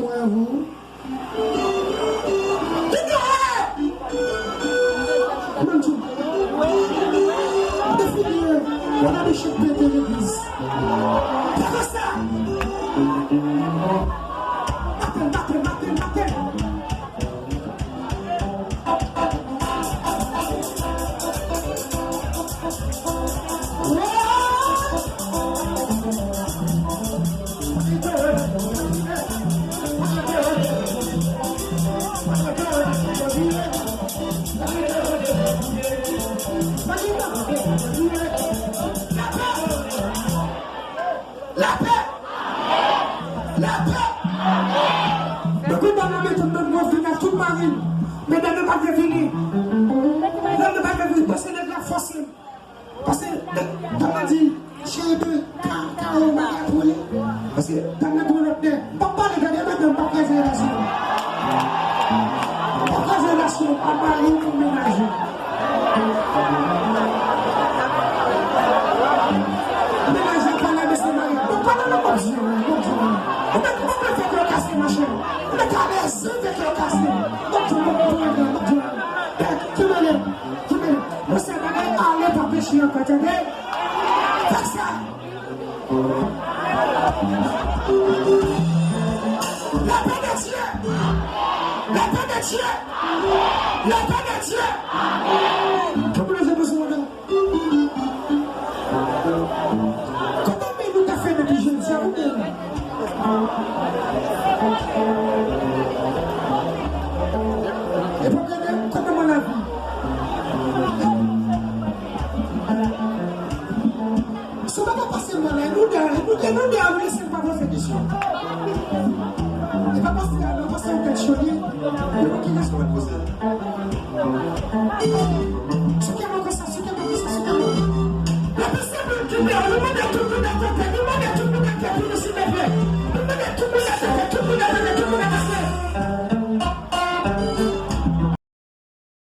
moi et vous. On a des chefs de l'église. Fais ça. La paix. La paix. Le coup dans la méthode de mon final, toute marine. Mais dans le pas de venir. Dans le pas de venir, parce que c'est de la force. Parce que, dans la dit, j'ai deux, parce que dans le tour de papa, les gars, il y a un paquet de relation. Paquet de relation, papa, il faut ménager. La paix de Dieu. Comment j'ai besoin de comment nous t'as fait depuis jeudi à vous? Et pour comment on a vu? Ce n'est pas passé mal, nous avons laissé pas vos éditions. C'est pas passé à nous, passer au quelque chose. Il y a qui reste pour poser. Ce qui